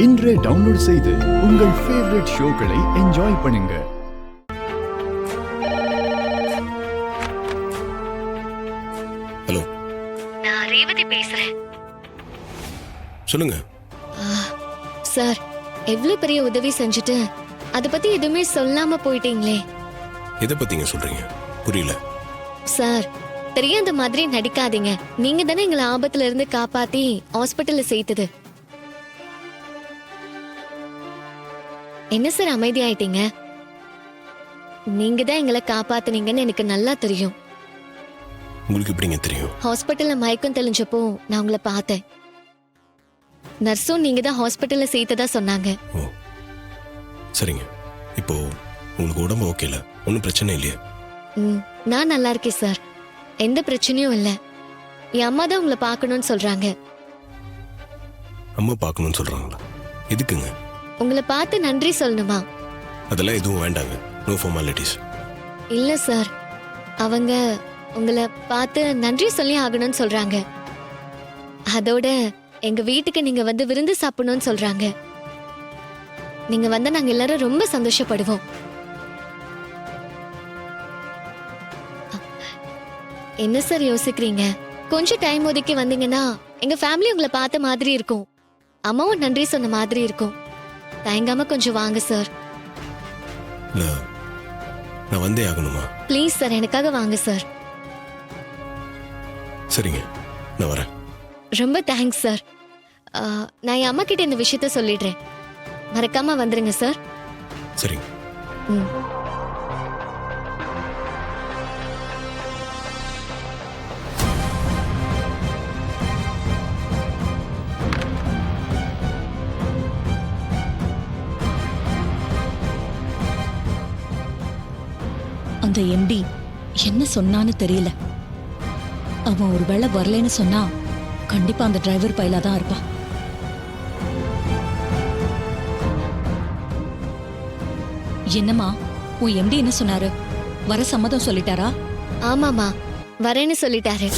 இன்றே டவுன்லோட் செய்து உங்கள் ஃபேவரட் ஷோக்களை என்ஜாய் பண்ணுங்க. ஹலோ, நான் ரேவதி பேசுறேன். சொல்லுங்க. சார், எவ்வளவு பெரிய உதவி செஞ்சுட்டு அத பத்தி எதுவுமே சொல்லாம போயிட்டீங்களே. எதை பத்திங்க சொல்றீங்க? புரியல. சார், தெரியாத மாதிரி நடிக்காதீங்க. நீங்க தானே எங்களை ஆபத்துல இருந்து காப்பாத்தி ஹாஸ்பிட்டல்ல சேர்த்தது. என்ன சார் அமைதியாயிட்டீங்க? நீங்க தான் எங்களை காப்பாத்துனீங்கன்னு எனக்கு நல்லா தெரியும். உங்களுக்கு எப்படிங்க தெரியும்? ஹாஸ்பிட்டல்ல மயக்கம் தெளிஞ்சப்போ நான் உங்களை பார்த்தேன். நர்ஸும் நீங்க தான் ஹாஸ்பிட்டல்ல சேர்த்ததா சொன்னாங்க. ஓ, சரிங்க. இப்போ உங்களுக்கு உடம்பு ஓகேல? ஒன்றும் பிரச்சனை இல்லையா? நான் நல்லா இருக்கேன் சார், எந்த பிரச்சனையும் இல்ல. என் அம்மா தான் உங்களை பார்க்கணும்னு சொல்றாங்க. அம்மா பார்க்கணும்னு சொல்றாங்களா? எதுக்குங்க? உங்களை பார்த்து நன்றி சொல்லணுமா? அதெல்லாம் எதுவும் வேண்டாங்க. No formalities. இல்ல சார், அவங்க உங்களை பார்த்து நன்றி சொல்லி ஆகணும்னு சொல்றாங்க. அதோட எங்க வீட்டுக்கு நீங்க வந்து விருந்து சாப்பிடணும்னு சொல்றாங்க. நீங்க வந்தா நாங்க எல்லாரும் ரொம்ப சந்தோஷப்படுவோம். என்ன சார் யோசிக்கிறீங்க? கொஞ்சம் டைம் ஒதுக்கி வந்தீங்கன்னா எங்க ஃபேமிலி உங்களை பார்த்த மாதிரி இருக்கும், அம்மாவும் நன்றி சொன்ன மாதிரி இருக்கும். தயங்காம கொஞ்சம் வாங்க சார். இல்ல, நான் வந்தே ஆகணுமா? ப்ளீஸ் சார், எனக்காக வாங்க சார். சரிங்க, நான் வரேன். ரொம்ப தேங்க்ஸ் சார். நான் என் அம்மா கிட்ட இந்த விஷயத்த சொல்லிடுறேன். மறக்காம வந்துருங்க சார். சரிங்க. ம். அந்த எம்டி என்ன சொன்னான்னு தெரியல. அவன் ஒரு வேளை வரலன்னு சொன்னா கண்டிப்பா அந்த டிரைவர் பையலா தான் இருப்பான். என்னம்மா, உன் எம்டி என்ன சொன்னாரு? வர சம்மதம் சொல்லிட்டாரா? ஆமாமா, வரேன்னு சொல்லிட்டாரு.